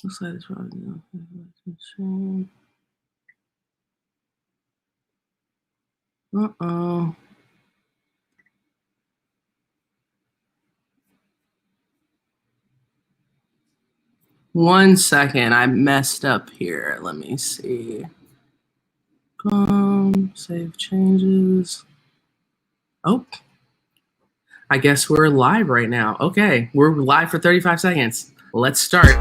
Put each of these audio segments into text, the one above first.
Looks like it's probably Uh-oh. One second, I messed up here. Let me see. Save changes. Oh, I guess we're live right now. Okay, we're live for 35 seconds. Let's start.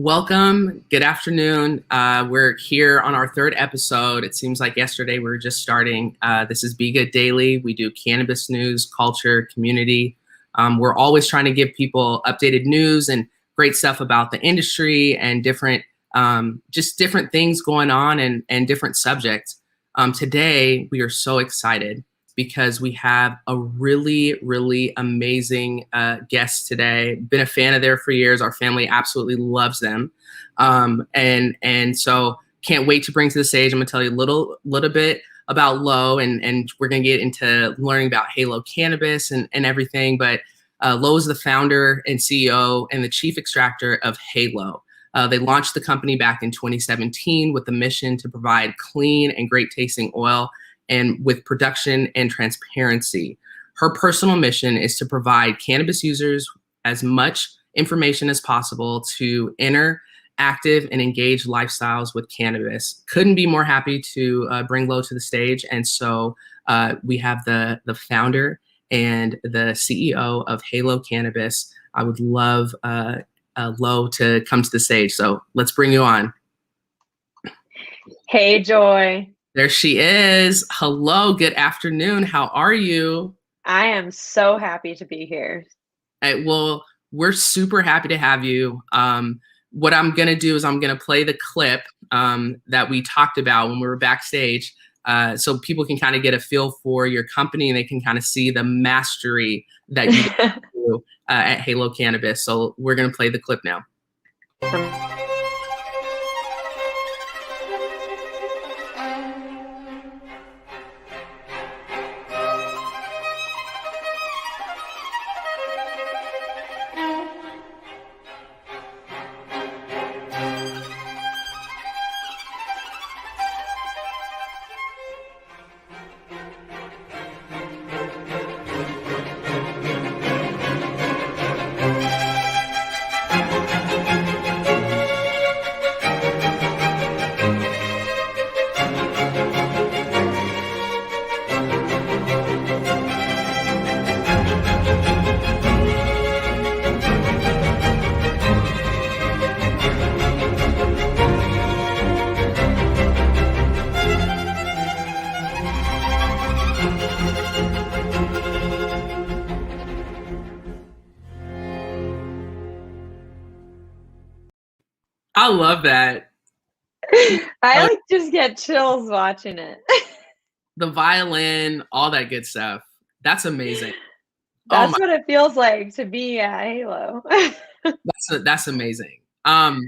Welcome. Good afternoon. We're here on our third episode. It seems like yesterday we were just starting. This is Be Good Daily. We do cannabis news, culture, community. We're always trying to give people updated news and great stuff about the industry and different, just different things going on and different subjects. Today, we are so excited because we have a really, really amazing guest today. Been a fan of theirs for years. Our family absolutely loves them. And so can't wait to bring to the stage. I'm gonna tell you a little bit about Lo, and we're gonna get into learning about Heylo Cannabis and everything. But Lo is the founder and CEO and the chief extractor of Heylo. They launched the company back in 2017 with the mission to provide clean and great tasting oil and with production and transparency. Her personal mission is to provide cannabis users as much information as possible to enter active and engaged lifestyles with cannabis. Couldn't be more happy to bring Lo to the stage. And so we have the founder and the CEO of Heylo Cannabis. I would love Lo to come to the stage. So let's bring you on. Hey, Joy. There she is. Hello, good afternoon. How are you? I am so happy to be here. Well, we're super happy to have you. What I'm going to do is I'm going to play the clip that we talked about when we were backstage so people can kind of get a feel for your company and they can kind of see the mastery that you do at Heylo Cannabis. So we're going to play the clip now. I love that. I just get chills watching it. The violin, all that good stuff. That's amazing. That's what it feels like to be at Heylo. That's amazing. So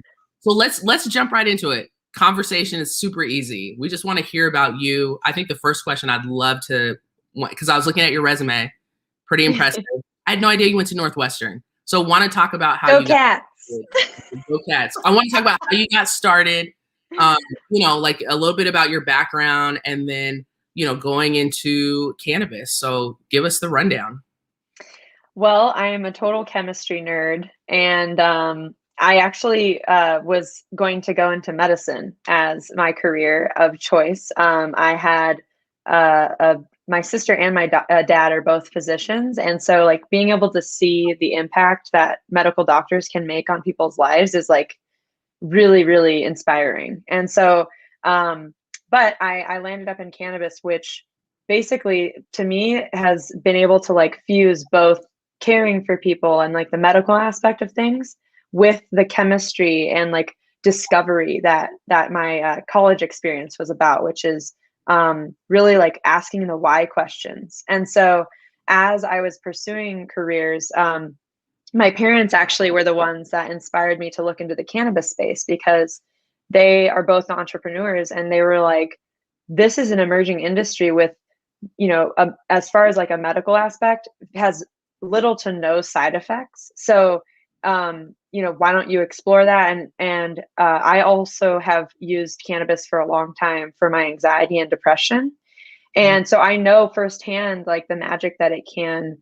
let's jump right into it. Conversation is super easy. We just want to hear about you. I think the first question I'd love to, because I was looking at your resume, pretty impressive. I had no idea you went to Northwestern. So want to talk about how Go Cats. Go Cats. I want to talk about how you got started, like a little bit about your background and then, going into cannabis. So give us the rundown. Well, I am a total chemistry nerd, and I actually was going to go into medicine as my career of choice. I had my sister and my dad are both physicians, and so like being able to see the impact that medical doctors can make on people's lives is like really, really inspiring. And so, but I landed up in cannabis, which basically to me has been able to like fuse both caring for people and like the medical aspect of things with the chemistry and like discovery that my college experience was about, which is really like asking the why questions. And so as I was pursuing careers, my parents actually were the ones that inspired me to look into the cannabis space because they are both entrepreneurs, and they were like, this is an emerging industry with, as far as like a medical aspect, has little to no side effects. So, why don't you explore that? And I also have used cannabis for a long time for my anxiety and depression. And so I know firsthand like the magic that it can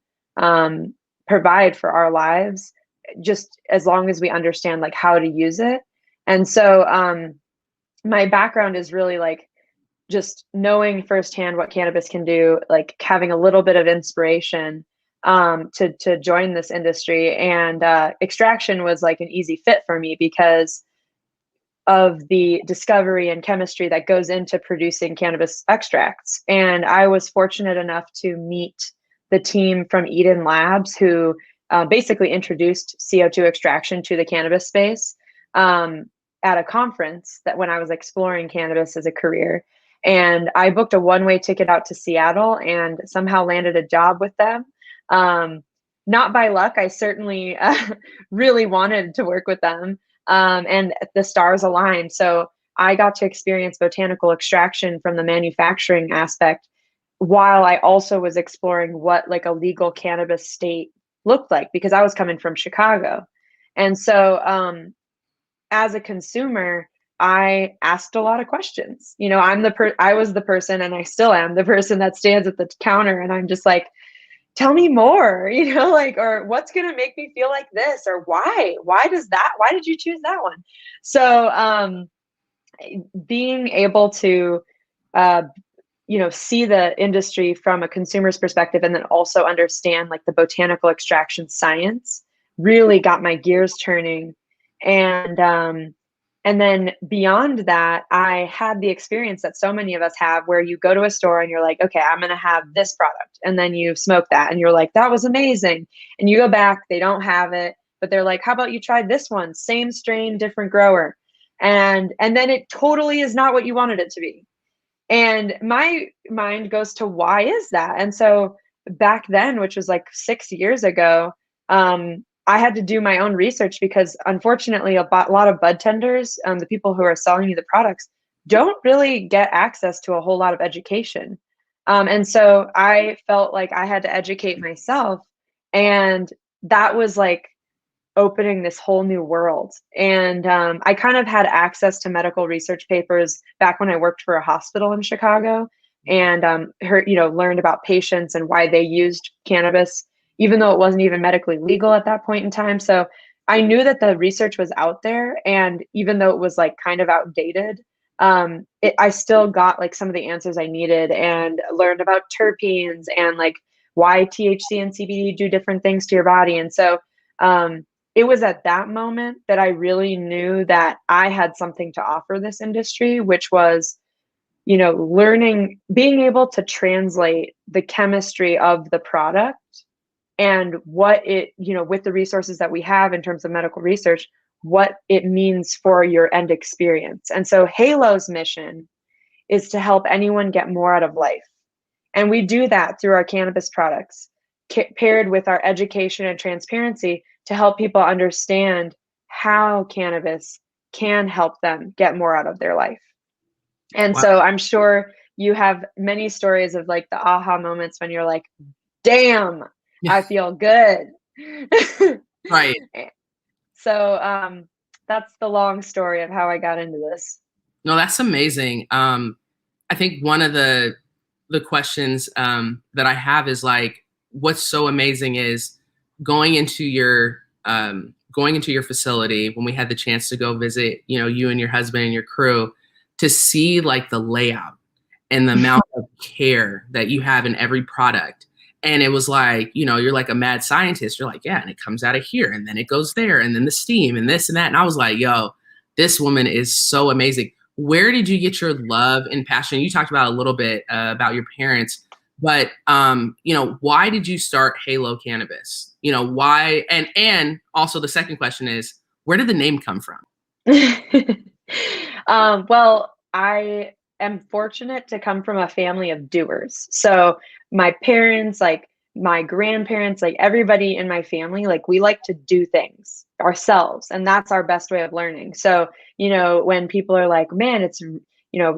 provide for our lives, just as long as we understand like how to use it. And so my background is really like just knowing firsthand what cannabis can do, like having a little bit of inspiration to join this industry. And extraction was like an easy fit for me because of the discovery and chemistry that goes into producing cannabis extracts. And I was fortunate enough to meet the team from Eden Labs, who basically introduced CO2 extraction to the cannabis space at a conference that when I was exploring cannabis as a career. And I booked a one-way ticket out to Seattle and somehow landed a job with them. Not by luck. I certainly really wanted to work with them. And the stars aligned. So I got to experience botanical extraction from the manufacturing aspect, while I also was exploring what like a legal cannabis state looked like, because I was coming from Chicago. And so as a consumer, I asked a lot of questions. I was the person, and I still am the person that stands at the counter, and I'm just like, tell me more, like, or what's going to make me feel like this, or why did you choose that one? So being able to see the industry from a consumer's perspective, and then also understand like the botanical extraction science, really got my gears turning. And then beyond that, I had the experience that so many of us have, where you go to a store and you're like, okay, I'm going to have this product. And then you smoke that and you're like, that was amazing. And you go back, they don't have it, but they're like, how about you try this one? Same strain, different grower. And then it totally is not what you wanted it to be. And my mind goes to, why is that? And so back then, which was like 6 years ago, I had to do my own research, because unfortunately a lot of bud tenders, the people who are selling me the products, don't really get access to a whole lot of education. And so I felt like I had to educate myself, and that was like opening this whole new world. And I kind of had access to medical research papers back when I worked for a hospital in Chicago, and learned about patients and why they used cannabis, even though it wasn't even medically legal at that point in time. So I knew that the research was out there, and even though it was like kind of outdated, I still got like some of the answers I needed, and learned about terpenes and like why THC and CBD do different things to your body. And so it was at that moment that I really knew that I had something to offer this industry, which was, learning, being able to translate the chemistry of the product and what it, with the resources that we have in terms of medical research, what it means for your end experience. And so Heylo's mission is to help anyone get more out of life. And we do that through our cannabis products, paired with our education and transparency, to help people understand how cannabis can help them get more out of their life. And Wow. so I'm sure you have many stories of like the aha moments when you're like, damn, I feel good. Right. So that's the long story of how I got into this. No, that's amazing. I think one of the questions that I have is like, what's so amazing is going into your going into your facility when we had the chance to go visit, you and your husband and your crew, to see like the layout and the amount of care that you have in every product. And it was like, you're like a mad scientist. You're like, yeah, and it comes out of here and then it goes there and then the steam and this and that. And I was like, yo, this woman is so amazing. Where did you get your love and passion? You talked about a little bit about your parents, but why did you start Heylo Cannabis? Why? And also the second question is, where did the name come from? Well, I am fortunate to come from a family of doers. So my parents, like my grandparents, like everybody in my family, like we like to do things ourselves, and that's our best way of learning. So, when people are like, man, it's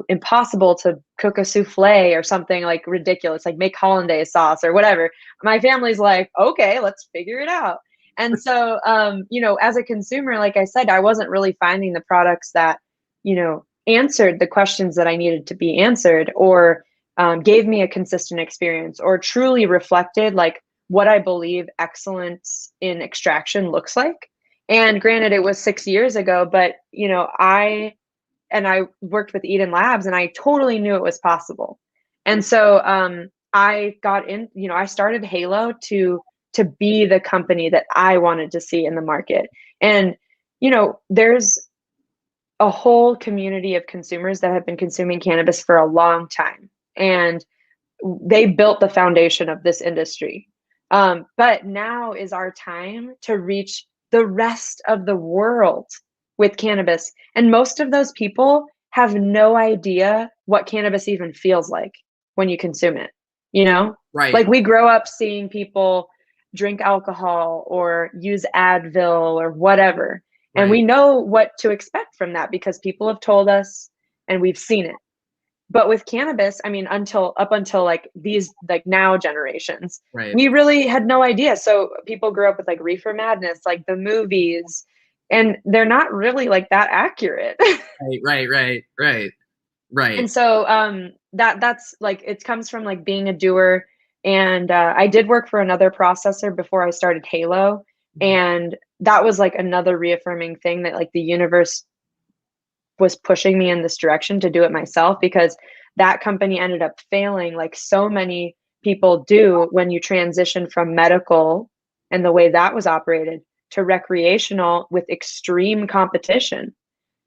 impossible to cook a souffle or something like ridiculous, like make hollandaise sauce or whatever, my family's like, okay, let's figure it out. And so, as a consumer, like I said, I wasn't really finding the products that, answered the questions that I needed to be answered, or gave me a consistent experience, or truly reflected like what I believe excellence in extraction looks like. And granted, it was 6 years ago, but I worked with Eden Labs, and I totally knew it was possible. And so I got in, I started Heylo to be the company that I wanted to see in the market. And there's a whole community of consumers that have been consuming cannabis for a long time, and they built the foundation of this industry. But now is our time to reach the rest of the world with cannabis. And most of those people have no idea what cannabis even feels like when you consume it, Right. Like we grow up seeing people drink alcohol or use Advil or whatever. And Right. we know what to expect from that because people have told us and we've seen it. But with cannabis, I mean, up until like these like now generations, Right. we really had no idea. So people grew up with like Reefer Madness, like the movies, and they're not really like that accurate. Right. And so that's like it comes from like being a doer. And I did work for another processor before I started Heylo, and that was like another reaffirming thing that like the universe was pushing me in this direction to do it myself, because that company ended up failing like so many people do when you transition from medical and the way that was operated to recreational with extreme competition.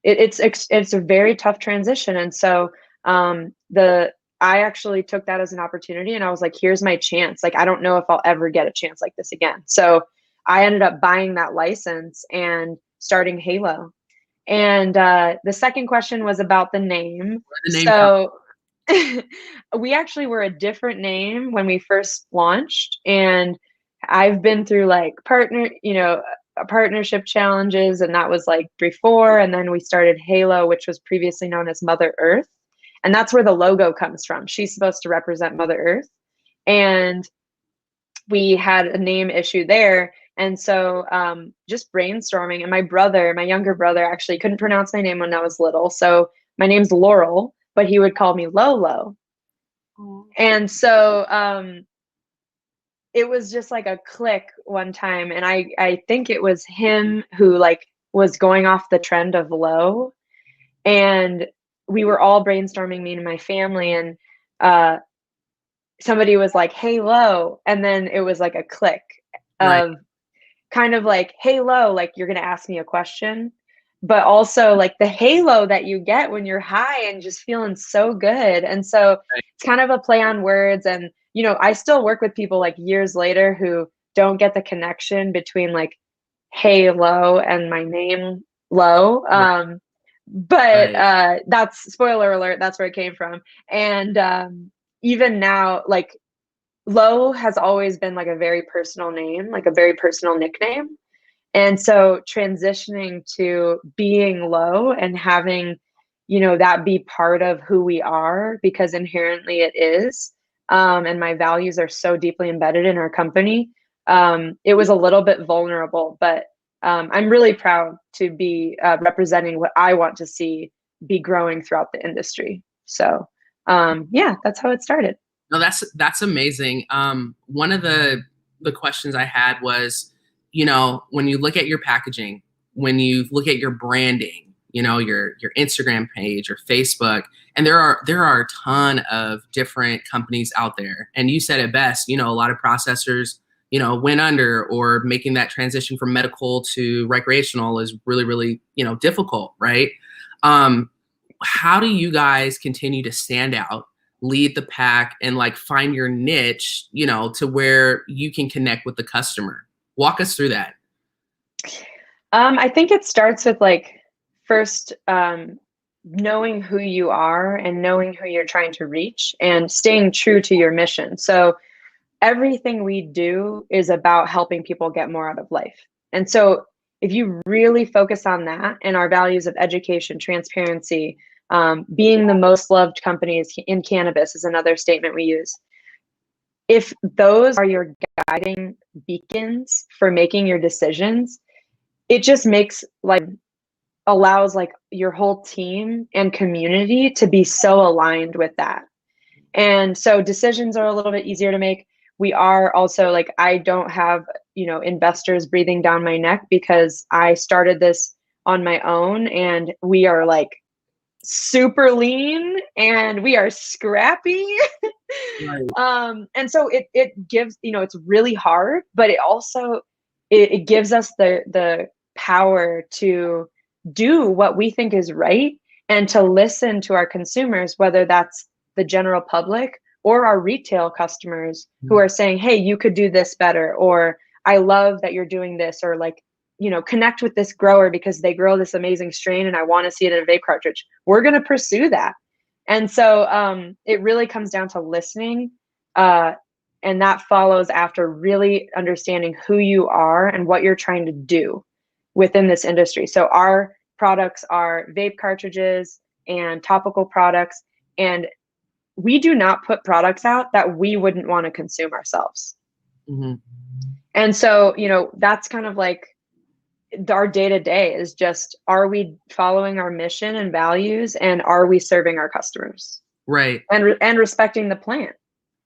It's a very tough transition. And so the I actually took that as an opportunity, and I was like, here's my chance. Like, I don't know if I'll ever get a chance like this again. So I ended up buying that license and starting Heylo. And the second question was about the name. The name So we actually were a different name when we first launched, and I've been through like partnership challenges, and that was like before, and then we started Heylo, which was previously known as Mother Earth, and that's where the logo comes from. She's supposed to represent Mother Earth, and we had a name issue there. And so just brainstorming, and my younger brother actually couldn't pronounce my name when I was little. So my name's Laurel, but he would call me Lolo. Aww. And so it was just like a click one time. And I think it was him who like was going off the trend of low. And we were all brainstorming, me and my family, and somebody was like, hey, Lo. And then it was like a click of kind of like, hey, Lo, like you're going to ask me a question, but also like the halo that you get when you're high and just feeling so good. And so it's kind of a play on words. And, I still work with people like years later who don't get the connection between like Heylo and my name Lo. But that's, spoiler alert, that's where it came from. And even now, like Lo has always been like a very personal name, like a very personal nickname. And so transitioning to being Lo and having, that be part of who we are, because inherently it is, and my values are so deeply embedded in our company. It was a little bit vulnerable, but I'm really proud to be representing what I want to see be growing throughout the industry. So yeah, that's how it started. No, that's amazing. One of the questions I had was, when you look at your packaging, when you look at your branding, your Instagram page or Facebook, and there are a ton of different companies out there. And you said it best, a lot of processors, went under, or making that transition from medical to recreational is really, really, difficult, right? How do you guys continue to stand out, lead the pack, and like find your niche, to where you can connect with the customer? Walk us through that. I think it starts with like first knowing who you are and knowing who you're trying to reach and staying true to your mission. So everything we do is about helping people get more out of life. And so if you really focus on that and our values of education, transparency, being the most loved companies in cannabis is another statement we use. If those are your guiding beacons for making your decisions, it just allows like your whole team and community to be so aligned with that. And so decisions are a little bit easier to make. We are also like, I don't have, investors breathing down my neck because I started this on my own, and we are like super lean and we are scrappy. Right. And so it gives, it's really hard, but it also, it gives us the power to do what we think is right and to listen to our consumers, whether that's the general public or our retail customers who are saying, hey, you could do this better, or I love that you're doing this, or like, connect with this grower because they grow this amazing strain and I want to see it in a vape cartridge. We're going to pursue that. And so it really comes down to listening. And that follows after really understanding who you are and what you're trying to do within this industry. So our products are vape cartridges and topical products, and we do not put products out that we wouldn't want to consume ourselves. Mm-hmm. And so, that's kind of like our day-to-day is just, are we following our mission and values, and are we serving our customers? Right. And respecting the plant.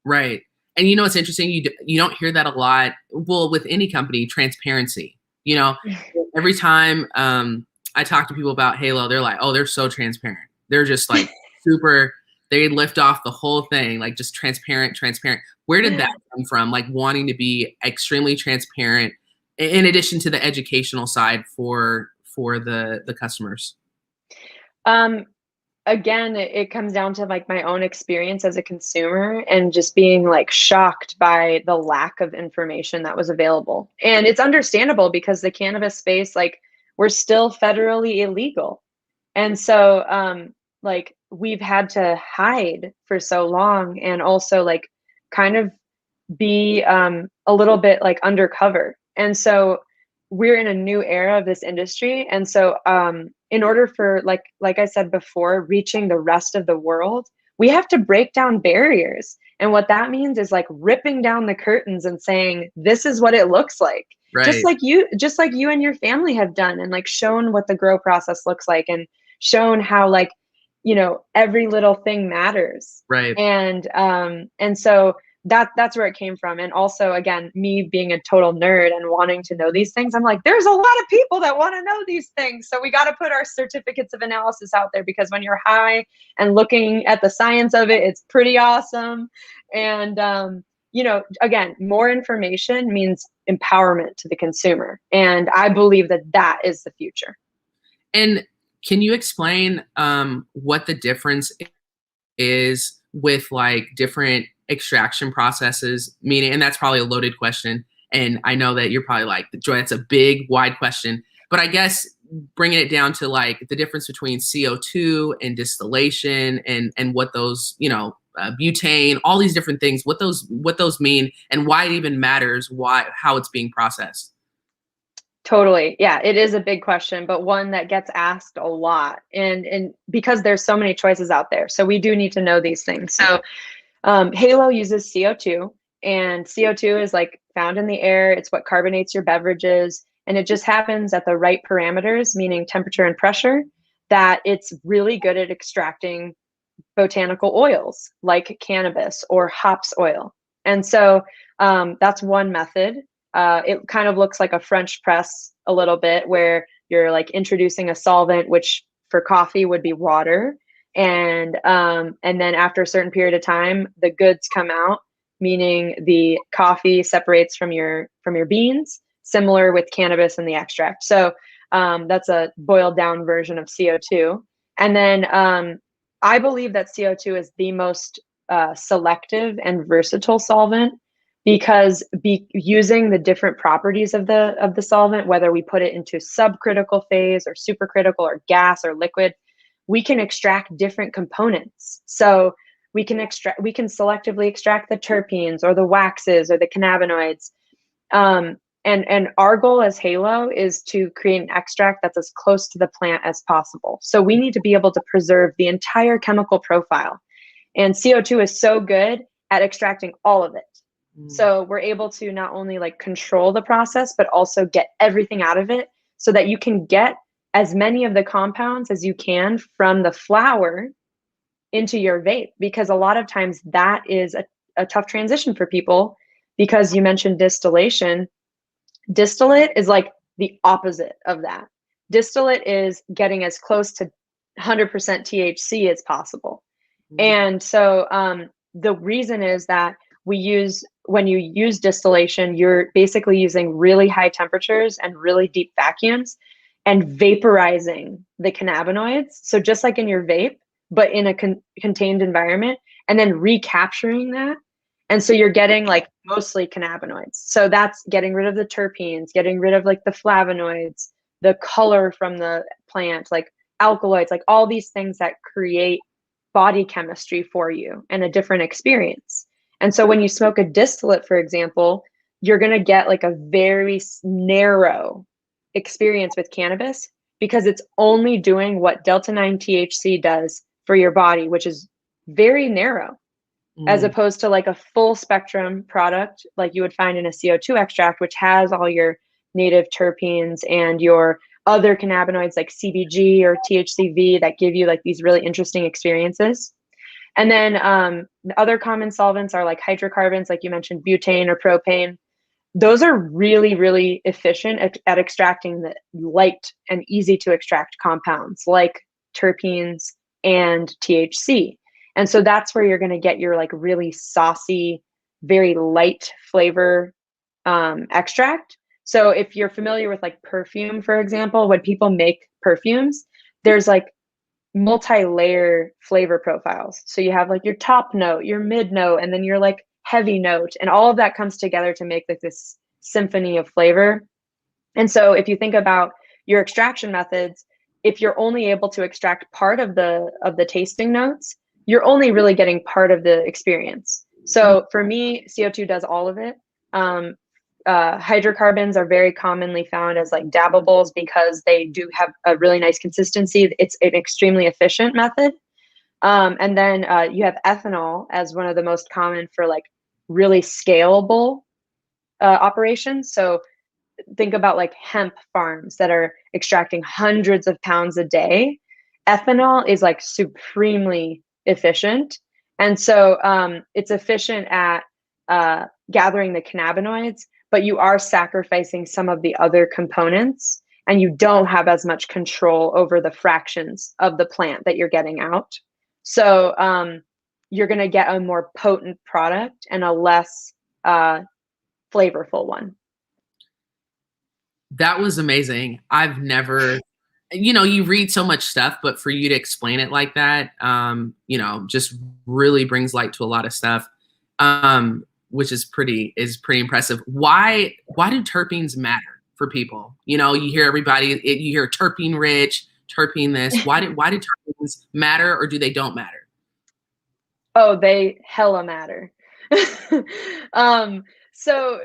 Right. And it's interesting, you don't hear that a lot. Well, with any company, transparency. Every time I talk to people about Heylo, they're like, oh, they're so transparent. They're just like super, they lift off the whole thing, like just transparent. Where did that come from? Like wanting to be extremely transparent in addition to the educational side for the customers? Again, it comes down to like my own experience as a consumer and just being like shocked by the lack of information that was available. And it's understandable because the cannabis space, like, we're still federally illegal. And so like we've had to hide for so long, and also like kind of be a little bit like undercover. And so we're in a new era of this industry. And so in order for, like I said before, reaching the rest of the world, we have to break down barriers. And what that means is like ripping down the curtains and saying, this is what it looks like. Right. Just like you and your family have done, and like shown what the grow process looks like, and shown how like, every little thing matters. Right. And so that's where it came from. And also, again, me being a total nerd and wanting to know these things, I'm like, there's a lot of people that want to know these things. So we got to put our certificates of analysis out there, because when you're high and looking at the science of it, it's pretty awesome. And, again, more information means empowerment to the consumer. And I believe that is the future. And can you explain what the difference is with like different extraction processes? Meaning, and that's probably a loaded question, and I know that you're probably like, Joy, that's a big, wide question. But I guess bringing it down to like the difference between CO2 and distillation, and what those, butane, all these different things, what those mean, and why it even matters, how it's being processed. Totally. Yeah, it is a big question, but one that gets asked a lot. And because there's so many choices out there. So we do need to know these things. So Heylo uses CO2, and CO2 is like found in the air. It's what carbonates your beverages. And it just happens at the right parameters, meaning temperature and pressure, that it's really good at extracting botanical oils like cannabis or hops oil. And so that's one method. it kind of looks like a French press a little bit, where you're like introducing a solvent, which for coffee would be water. And then after a certain period of time, the goods come out, meaning the coffee separates from your beans, similar with cannabis and the extract. So that's a boiled down version of CO2. And then I believe that CO2 is the most selective and versatile solvent, because using the different properties of the solvent, whether we put it into subcritical phase or supercritical or gas or liquid, we can extract different components. So we can selectively extract the terpenes or the waxes or the cannabinoids. And our goal as Heylo is to create an extract that's as close to the plant as possible. So we need to be able to preserve the entire chemical profile. And CO2 is so good at extracting all of it. So we're able to not only like control the process, but also get everything out of it, so that you can get as many of the compounds as you can from the flower into your vape. Because a lot of times that is a tough transition for people, because you mentioned distillation. Distillate is like the opposite of that. Distillate is getting as close to 100% THC as possible. And so the reason is that when you use distillation, you're basically using really high temperatures and really deep vacuums and vaporizing the cannabinoids. So just like in your vape, but in a contained environment, and then recapturing that. And so you're getting like mostly cannabinoids. So that's getting rid of the terpenes, getting rid of like the flavonoids, the color from the plant, like alkaloids, like all these things that create body chemistry for you and a different experience. And so when you smoke a distillate, for example, you're going to get like a very narrow experience with cannabis, because it's only doing what Delta 9 THC does for your body, which is very narrow, as opposed to like a full spectrum product like you would find in a CO2 extract, which has all your native terpenes and your other cannabinoids like CBG or THCV that give you like these really interesting experiences. And then the other common solvents are like hydrocarbons, like you mentioned, butane or propane. Those are really, really efficient at extracting the light and easy to extract compounds like terpenes and THC. And so that's where you're going to get your like really saucy, very light flavor extract. So if you're familiar with like perfume, for example, when people make perfumes, there's like multi-layer flavor profiles. So you have like your top note, your mid note, and then your like heavy note, and all of that comes together to make like this symphony of flavor. And so if you think about your extraction methods, if you're only able to extract part of the tasting notes, you're only really getting part of the experience. So for me, CO2 does all of it. Hydrocarbons are very commonly found as like dabbables, because they do have a really nice consistency. It's an extremely efficient method. And then you have ethanol as one of the most common for like really scalable operations. So think about like hemp farms that are extracting hundreds of pounds a day. Ethanol is like supremely efficient. And so it's efficient at gathering the cannabinoids, but you are sacrificing some of the other components, and you don't have as much control over the fractions of the plant that you're getting out. So you're going to get a more potent product and a less flavorful one. That was amazing. I've never, you read so much stuff, but for you to explain it like that, just really brings light to a lot of stuff, which is pretty impressive. Why do terpenes matter for people? You hear everybody, you hear terpene rich, terpene this. Why do terpenes matter, or do they don't matter? Oh, they hella matter. So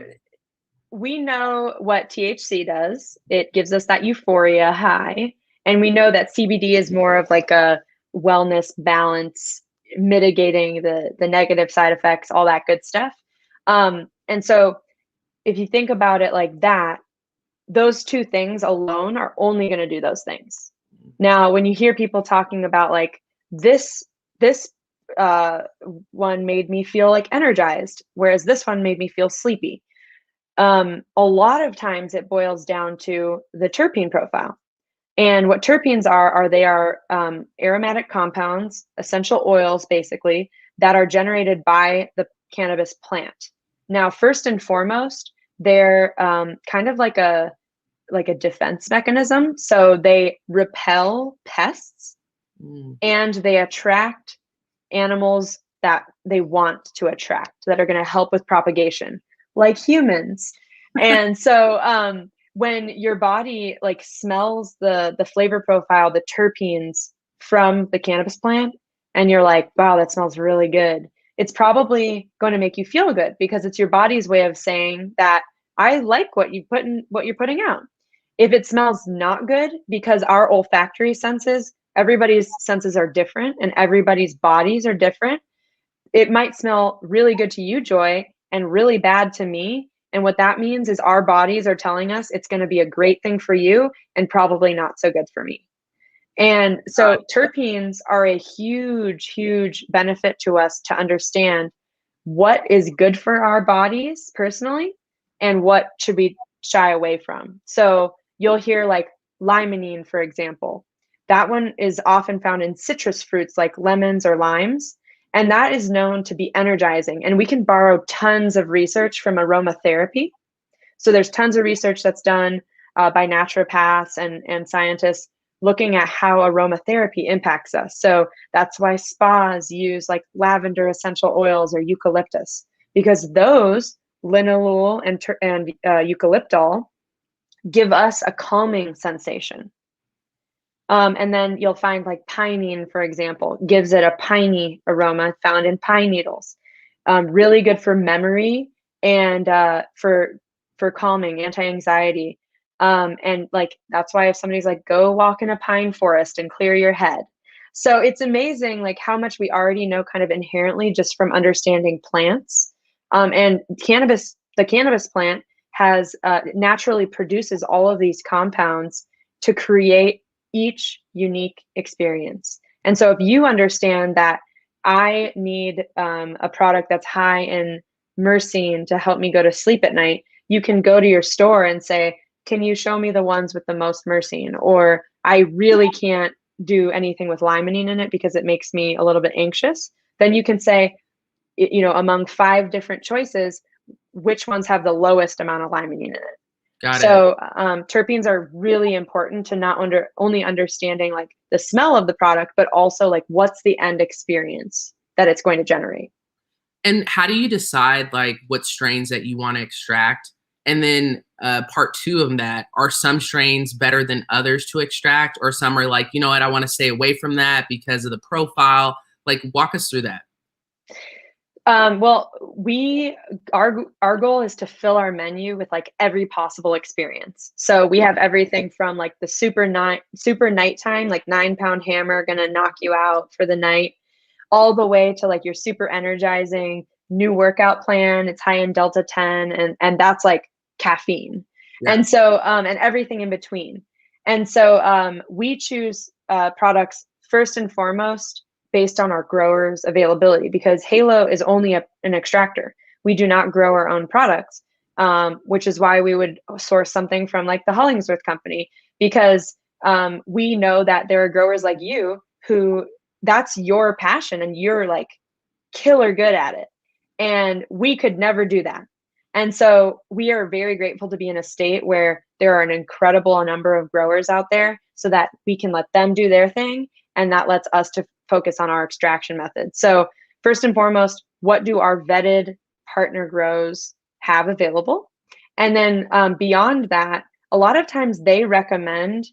we know what THC does. It gives us that euphoria high. And we know that CBD is more of like a wellness balance, mitigating the negative side effects, all that good stuff. And so if you think about it like that, those two things alone are only going to do those things. Now, when you hear people talking about like this one made me feel like energized, whereas this one made me feel sleepy. A lot of times it boils down to the terpene profile. And what terpenes are they are aromatic compounds, essential oils, basically, that are generated by the cannabis plant. Now, first and foremost, they're kind of like a defense mechanism. So they repel pests and they attract animals that they want to attract, that are going to help with propagation, like humans. And so when your body like smells the flavor profile, the terpenes from the cannabis plant, and you're like, wow, that smells really good, it's probably going to make you feel good, because it's your body's way of saying that I like what you're putting out. If it smells not good, because our olfactory senses, everybody's senses are different and everybody's bodies are different, it might smell really good to you, Joy, and really bad to me. And what that means is our bodies are telling us it's going to be a great thing for you and probably not so good for me. And so terpenes are a huge, huge benefit to us to understand what is good for our bodies personally and what should we shy away from. So you'll hear like limonene, for example. That one is often found in citrus fruits like lemons or limes. And that is known to be energizing. And we can borrow tons of research from aromatherapy. So there's tons of research that's done by naturopaths and scientists looking at how aromatherapy impacts us. So that's why spas use like lavender essential oils or eucalyptus, because those, linalool and eucalyptol, give us a calming sensation. And then you'll find like pinene, for example, gives it a piney aroma found in pine needles. Really good for memory and for calming, anti-anxiety. And like, that's why if somebody's like, go walk in a pine forest and clear your head. So it's amazing like how much we already know kind of inherently just from understanding plants. And the cannabis plant has naturally produces all of these compounds to create each unique experience. And so if you understand that I need a product that's high in myrcene to help me go to sleep at night, you can go to your store and say, can you show me the ones with the most myrcene? Or I really can't do anything with limonene in it because it makes me a little bit anxious. Then you can say, you know, among 5 different choices, which ones have the lowest amount of limonene in it. Got So terpenes are really important to not only understanding like the smell of the product, but also like what's the end experience that it's going to generate. And how do you decide like what strains that you want to extract? And then part 2 of that, are some strains better than others to extract, or some are like, you know what, I want to stay away from that because of the profile? Like, walk us through that. Well, our goal is to fill our menu with like every possible experience. So we have everything from like the super nighttime, like 9-pound hammer, gonna knock you out for the night, all the way to like your super energizing new workout plan. It's high in Delta 10, and that's like caffeine. Yeah. And so and everything in between. And so we choose products first and foremost based on our growers' availability, because Heylo is only an extractor. We do not grow our own products, which is why we would source something from like the Hollingsworth company, because we know that there are growers like you who that's your passion and you're like killer good at it. And we could never do that. And so we are very grateful to be in a state where there are an incredible number of growers out there so that we can let them do their thing. And that lets us to focus on our extraction methods. So first and foremost, what do our vetted partner grows have available? And then beyond that, a lot of times they recommend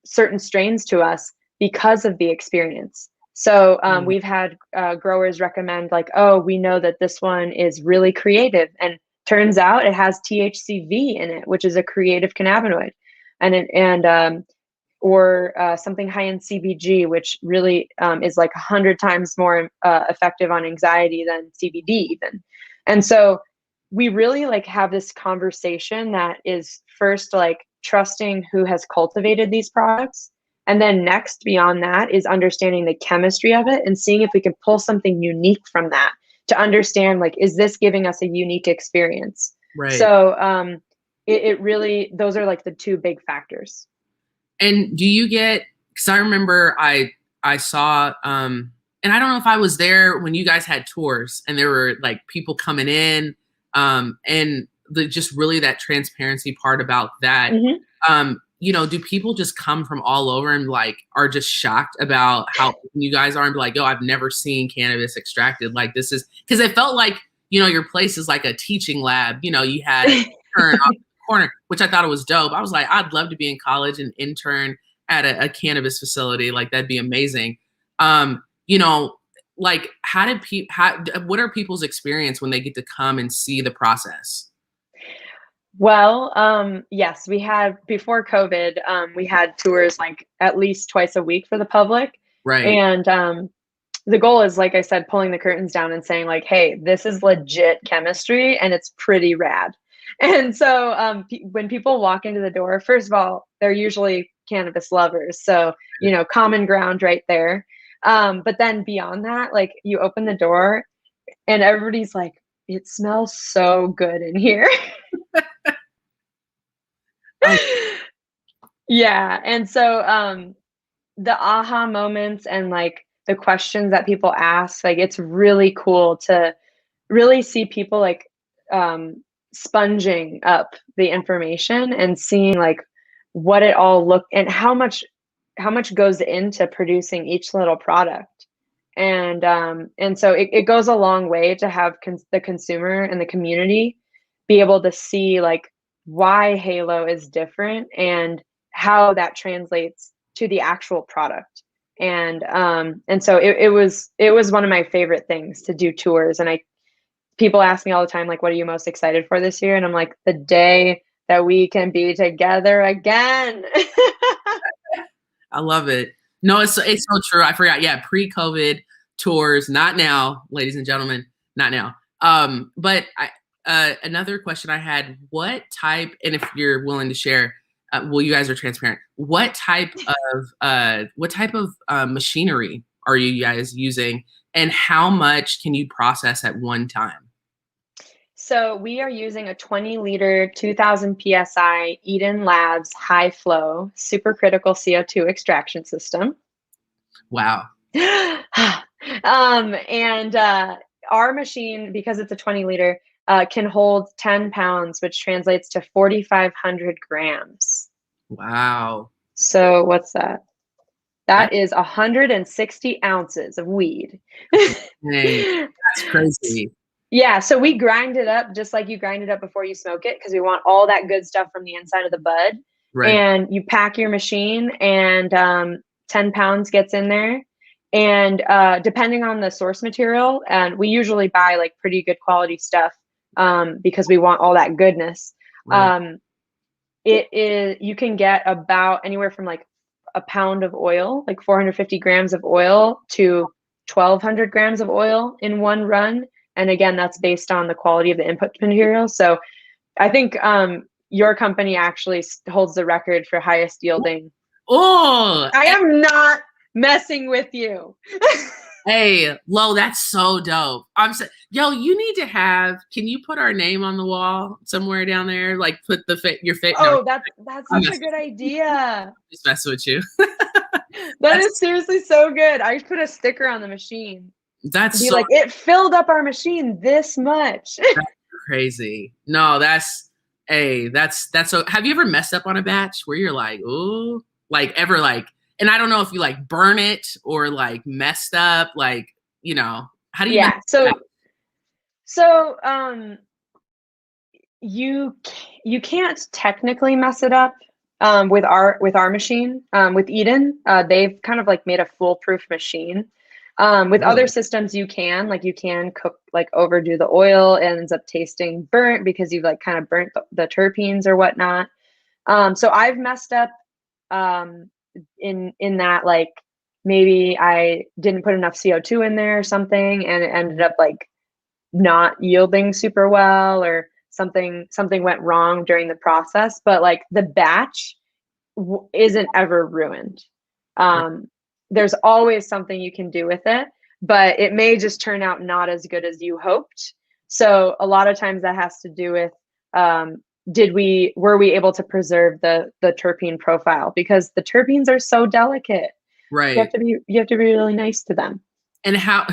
certain strains to us because of the experience. So we've had growers recommend like, oh, we know that this one is really creative, and turns out it has THCV in it, which is a creative cannabinoid, or something high in CBG, which really is like 100 times more effective on anxiety than CBD even. And so we really like have this conversation that is first like trusting who has cultivated these products. And then next beyond that is understanding the chemistry of it and seeing if we can pull something unique from that to understand, like, is this giving us a unique experience? Right. So it really, those are like the two big factors. And do you get, because I remember I saw and I don't know if I was there when you guys had tours and there were like people coming in and the just really that transparency part about that. Mm-hmm. You know, do people just come from all over and like are just shocked about how you guys are and be like, oh, I've never seen cannabis extracted like this is, because it felt like, you know, your place is like a teaching lab. You know, you had an intern off the corner, which I thought it was dope. I was like, I'd love to be in college and intern at a cannabis facility. Like that'd be amazing. You know, like what are people's experience when they get to come and see the process? Well, yes, we had before COVID, we had tours like at least twice a week for the public. Right. And the goal is, like I said, pulling the curtains down and saying like, hey, this is legit chemistry and it's pretty rad. And so when people walk into the door, first of all, they're usually cannabis lovers. So, you know, common ground right there. But then beyond that, like you open the door and everybody's like, it smells so good in here. Oh, Yeah. And so the aha moments and like the questions that people ask, like it's really cool to really see people like sponging up the information and seeing like what it all look and how much goes into producing each little product. And so it goes a long way to have the consumer and the community be able to see like why Heylo is different and how that translates to the actual product. And so it was one of my favorite things to do tours. And I people ask me all the time like, what are you most excited for this year? And I'm like, the day that we can be together again. I love it. No, it's so true. I forgot. Yeah, pre-COVID tours, not now, ladies and gentlemen, not now. But another question I had: what type, and if you're willing to share, well, you guys are transparent. What type of machinery are you guys using, and how much can you process at one time? So we are using a 20-liter, 2000 psi Eden Labs high flow supercritical CO2 extraction system. Wow. And our machine, because it's a 20-liter, can hold 10 pounds, which translates to 4,500 grams. Wow. So what's that? That That, is 160 ounces of weed. dang, that's crazy. Yeah, so we grind it up just like you grind it up before you smoke it because we want all that good stuff from the inside of the bud. Right. And you pack your machine and 10 pounds gets in there. And depending on the source material, and we usually buy like pretty good quality stuff because we want all that goodness. Right. You can get about anywhere from like a pound of oil, like 450 grams of oil to 1,200 grams of oil in one run. And again, that's based on the quality of the input material. So I think your company actually holds the record for highest yielding. Oh, I am not messing with you. hey, Lo, that's so dope. Yo, you need to have. Can you put our name on the wall somewhere down there? Like, put your fit. No, Oh, that's such a good idea. just mess with you. That is seriously so good. I put a sticker on the machine. That's Be so like, it filled up our machine this much. crazy. No, that's so. Have you ever messed up on a batch where you're like, ooh, like ever like? And I don't know if you like burn it or like messed up, like you know, how do you? Yeah. So you can't technically mess it up with our machine with Eden. They've kind of like made a foolproof machine. With other systems, you can cook like overdo the oil and ends up tasting burnt because you've like kind of burnt the terpenes or whatnot. So I've messed up in that like maybe I didn't put enough CO2 in there or something, and it ended up like not yielding super well or something went wrong during the process. But like the batch isn't ever ruined. There's always something you can do with it, but it may just turn out not as good as you hoped. So a lot of times that has to do with were we able to preserve the terpene profile, because the terpenes are so delicate. Right. You have to be really nice to them. And how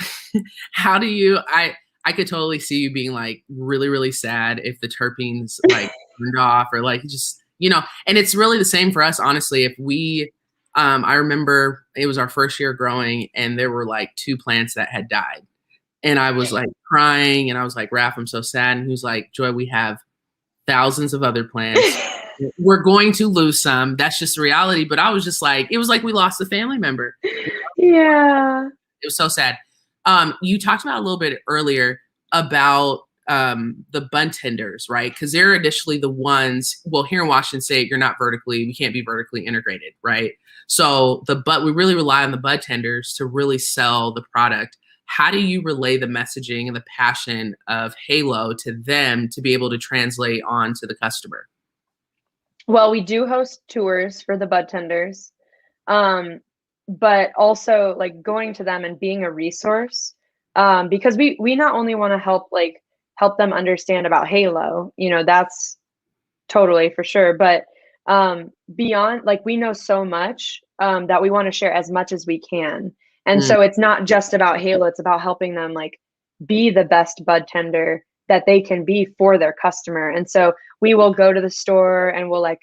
how do you I could totally see you being like really, really sad if the terpenes like turned off, or like just, and it's really the same for us, honestly. If we I remember it was our first year growing and there were like 2 plants that had died. And I was like crying and I was like, Raph, I'm so sad. And he was like, Joy, we have thousands of other plants. We're going to lose some. That's just reality. But I was just like, it was like we lost a family member. Yeah. It was so sad. You talked about a little bit earlier about the bud tenders, right? Because they're initially the ones, well, here in Washington State, we can't be vertically integrated, right? So we really rely on the bud tenders to really sell the product. How do you relay the messaging and the passion of Heylo to them to be able to translate on to the customer? Well, we do host tours for the bud tenders. But also like going to them and being a resource, because we not only want to help them understand about Heylo, that's totally for sure, but beyond, like, we know so much that we want to share as much as we can. And so it's not just about Heylo, it's about helping them like be the best bud tender that they can be for their customer. And so we will go to the store and we'll like,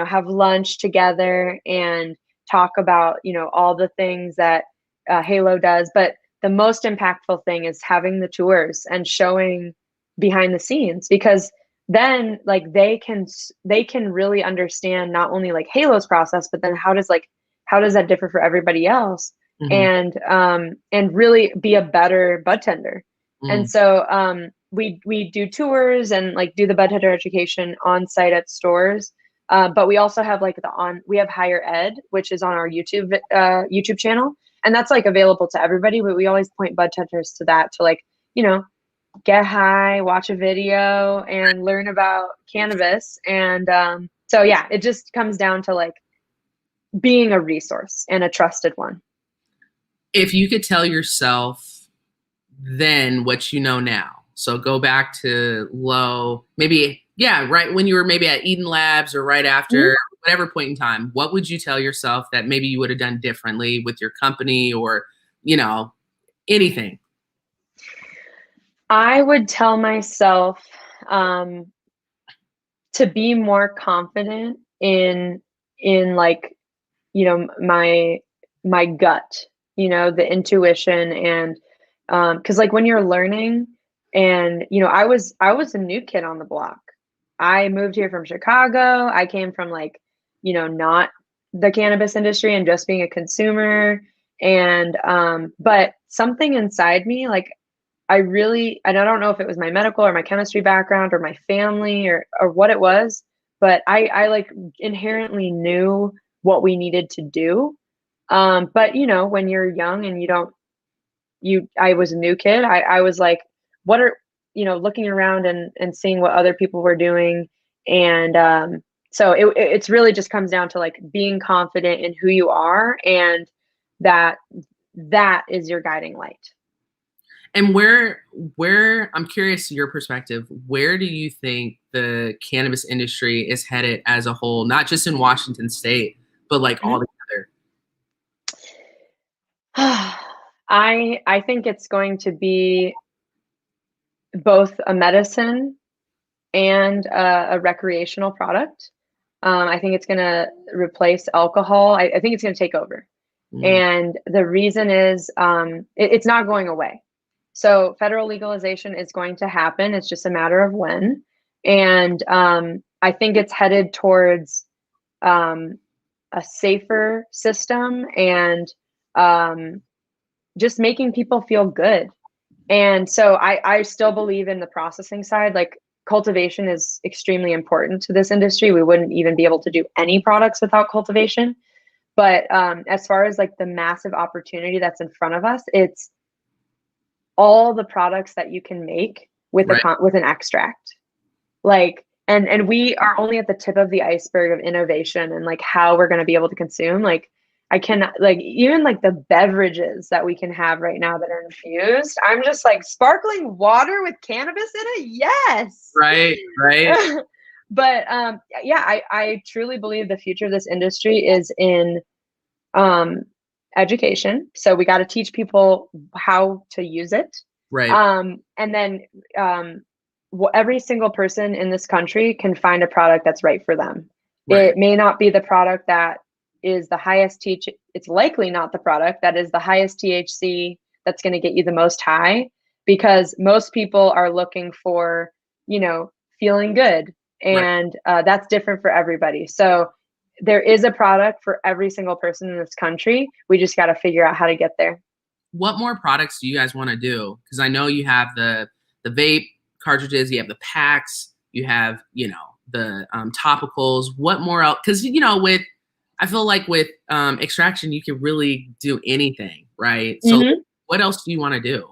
have lunch together and talk about, all the things that Heylo does. But the most impactful thing is having the tours and showing behind the scenes, because then like they can really understand not only like Heylo's process, but then how does that differ for everybody else, and really be a better bud tender. And so we do tours and like do the bud tender education on site at stores. But we also have like we have Higher Ed, which is on our YouTube channel, and that's like available to everybody. But we always point bud tenders to that, to like, get high, watch a video, and learn about cannabis. And so yeah, it just comes down to like being a resource and a trusted one. If you could tell yourself then what you know now, so go back to Lo, maybe, yeah, right when you were maybe at Eden Labs or right after, whatever point in time, what would you tell yourself that maybe you would have done differently with your company, or, anything? I would tell myself to be more confident in like, my gut, the intuition. And because like when you're learning, and I was a new kid on the block. I moved here from Chicago. I came from like, not the cannabis industry and just being a consumer. And but something inside me, like, and I don't know if it was my medical or my chemistry background or my family or what it was, but I like inherently knew what we needed to do. But when you're young and I was a new kid, I was like, what are, looking around and seeing what other people were doing. And so it's really just comes down to like being confident in who you are, and that is your guiding light. And where I'm curious your perspective, where do you think the cannabis industry is headed as a whole, not just in Washington State, but like all together? I think it's going to be both a medicine and a recreational product. I think it's going to replace alcohol. I think it's going to take over. And the reason is it's not going away. So federal legalization is going to happen. It's just a matter of when. And I think it's headed towards a safer system, and just making people feel good. And so I still believe in the processing side. Like, cultivation is extremely important to this industry. We wouldn't even be able to do any products without cultivation. But as far as like the massive opportunity that's in front of us, it's all the products that you can make with with an extract. Like, and we are only at the tip of the iceberg of innovation and like how we're going to be able to consume. Like, I cannot, like, even like the beverages that we can have right now that are infused. I'm just like, sparkling water with cannabis in it? Yes. Right, right, But yeah, I truly believe the future of this industry is in education. So we got to teach people how to use it. right, And then every single person in this country can find a product that's right for them. right, It may not be the product that is the highest it's likely not the product that is the highest THC that's going to get you the most high, because most people are looking for, feeling good. right. And that's different for everybody. So there is a product for every single person in this country. We just got to figure out how to get there. What more products do you guys want to do? Because I know you have the vape cartridges, you have the packs, you have the topicals. What more else? Because with I feel like with extraction, you can really do anything, right? So Mm-hmm. what else do you want to do?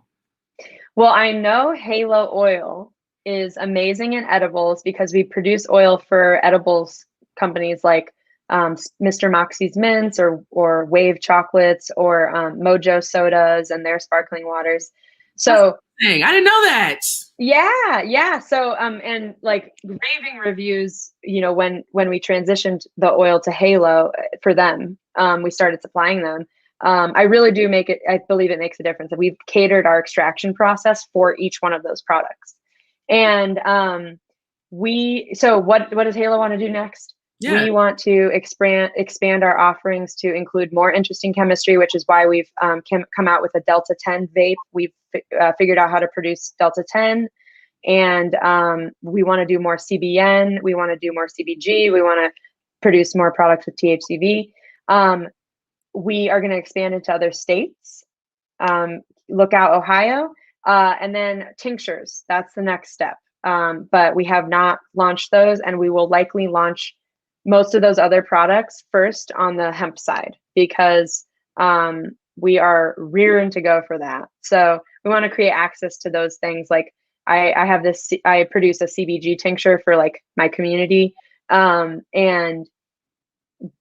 Well, I know Heylo oil is amazing in edibles because we produce oil for edibles companies like Mr. Moxie's Mints or Wave Chocolates or Mojo Sodas and their sparkling waters. So Dang, I didn't know that. yeah. So and like raving reviews, when we transitioned the oil to Heylo for them, we started supplying them. I really do I believe it makes a difference. We've catered our extraction process for each one of those products. And so what does Heylo want to do next? Yeah. We want to expand our offerings to include more interesting chemistry, which is why we've come out with a Delta 10 vape. We've figured out how to produce Delta 10, and we want to do more CBN. We want to do more CBG. We want to produce more products with THCV. We are going to expand into other states. Look out, Ohio. And then tinctures. That's the next step. But we have not launched those, and we will likely launch most of those other products first on the hemp side, because we are rearing to go for that. So we want to create access to those things. Like I produce a CBG tincture for like my community. And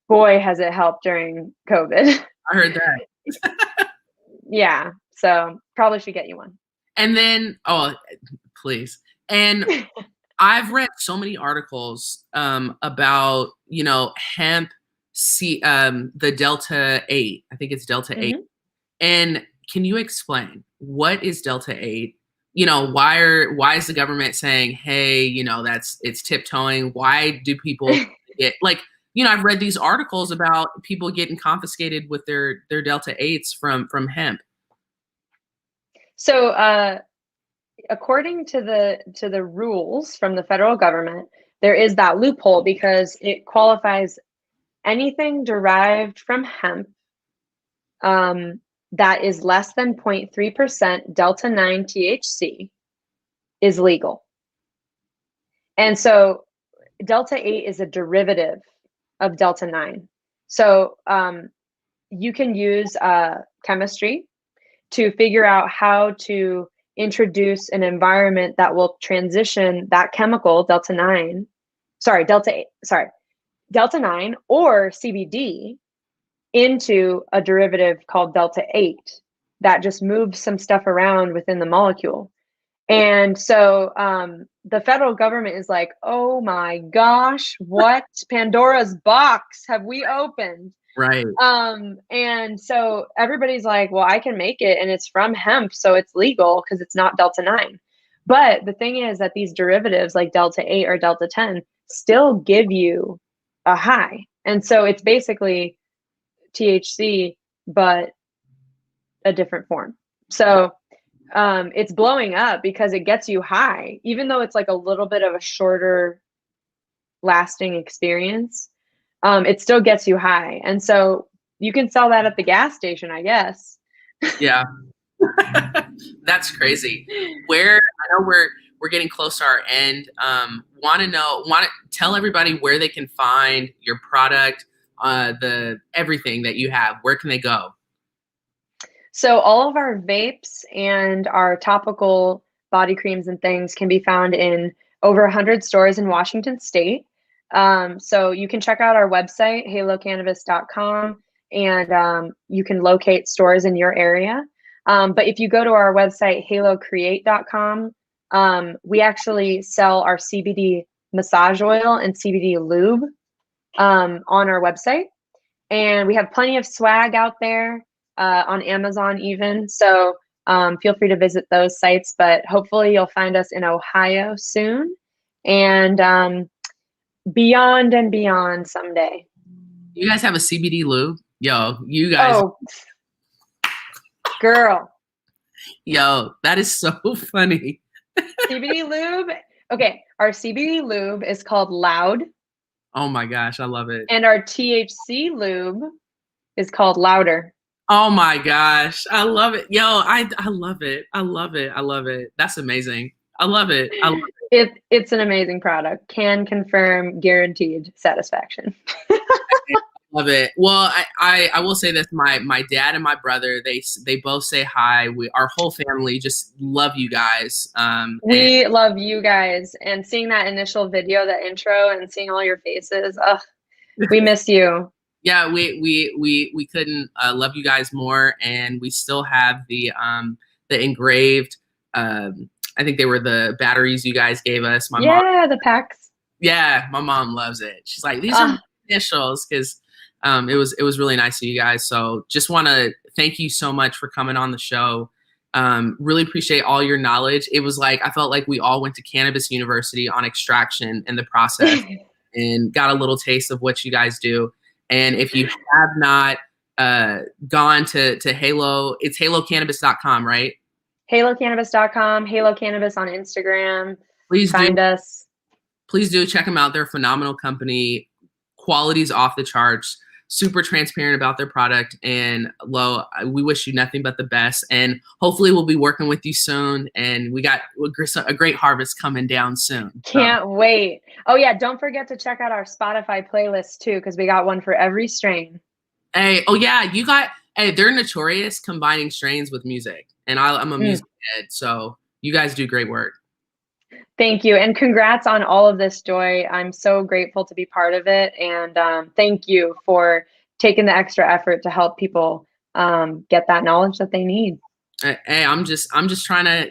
boy, has it helped during COVID. I heard that. Yeah. So probably should get you one. And then, oh, please. And I've read so many articles about, hemp, the Delta 8. I think it's Delta 8. Mm-hmm. And can you explain what is Delta 8? Why is the government saying, hey, it's tiptoeing? Why do people get I've read these articles about people getting confiscated with their Delta 8s from hemp. So according to the rules from the federal government, there is that loophole because it qualifies anything derived from hemp that is less than 0.3% Delta 9 THC is legal. And so Delta 8 is a derivative of Delta 9. So you can use chemistry to figure out how to introduce an environment that will transition that chemical Delta 9 or CBD into a derivative called Delta 8 that just moves some stuff around within the molecule. And so the federal government is like, oh my gosh, what Pandora's box have we opened? Right. And so everybody's like, well, I can make it and it's from hemp, so it's legal because it's not Delta 9. But the thing is that these derivatives like Delta 8 or Delta 10 still give you a high. And so it's basically THC, but a different form. So it's blowing up because it gets you high, even though it's like a little bit of a shorter lasting experience. It still gets you high. And so you can sell that at the gas station, I guess. Yeah. That's crazy. I know we're getting close to our end. Want to tell everybody where they can find your product, everything that you have. Where can they go? So all of our vapes and our topical body creams and things can be found in over 100 stores in Washington State. So you can check out our website, halocannabis.com. and you can locate stores in your area. But if you go to our website, halocreate.com, we actually sell our CBD massage oil and CBD lube on our website. And we have plenty of swag out there on Amazon even. So feel free to visit those sites, but hopefully you'll find us in Ohio soon and beyond and beyond someday. You guys have a CBD lube? Yo, you guys. Oh, girl. Yo, that is so funny. CBD lube. Okay, our CBD lube is called Loud. Oh my gosh, I love it. And our THC lube is called Louder. Oh my gosh, I love it. Yo, I love it. I love it. I love it. That's amazing. I love it. I love it. It's an amazing product. Can confirm, guaranteed satisfaction. Love it. Well, I will say this: my dad and my brother, they both say hi. Our whole family just love you guys. We love you guys, and seeing that initial video, that intro, and seeing all your faces. We miss you. Yeah, we couldn't love you guys more, and we still have the engraved. I think they were the batteries you guys gave us. My mom, the packs. Yeah, my mom loves it. She's like, these are my initials because. It was really nice of you guys. So just want to thank you so much for coming on the show. Really appreciate all your knowledge. It was like, I felt like we all went to Cannabis University on extraction in the process and got a little taste of what you guys do. And if you have not gone to Heylo, it's halocannabis.com, right? halocannabis.com, Heylo Cannabis on Instagram. Please find us. Please do check them out. They're a phenomenal company. Quality's off the charts. Super transparent about their product, and Lo, we wish you nothing but the best, and hopefully we'll be working with you soon, and we got a great harvest coming down soon. Can't wait. Oh yeah, don't forget to check out our Spotify playlist too, because we got one for every strain. Hey, oh yeah, they're notorious combining strains with music, and I'm a music head, so you guys do great work. Thank you, and congrats on all of this, Joy. I'm so grateful to be part of it, and thank you for taking the extra effort to help people get that knowledge that they need. Hey, I'm just trying to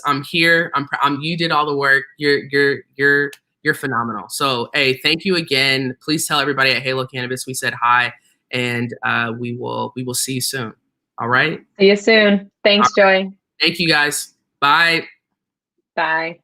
I'm here. You did all the work. You're phenomenal. So hey, thank you again. Please tell everybody at Heylo Cannabis we said hi, and we will see you soon. All right. See you soon. Thanks, Joy. Thank you guys. Bye. Bye.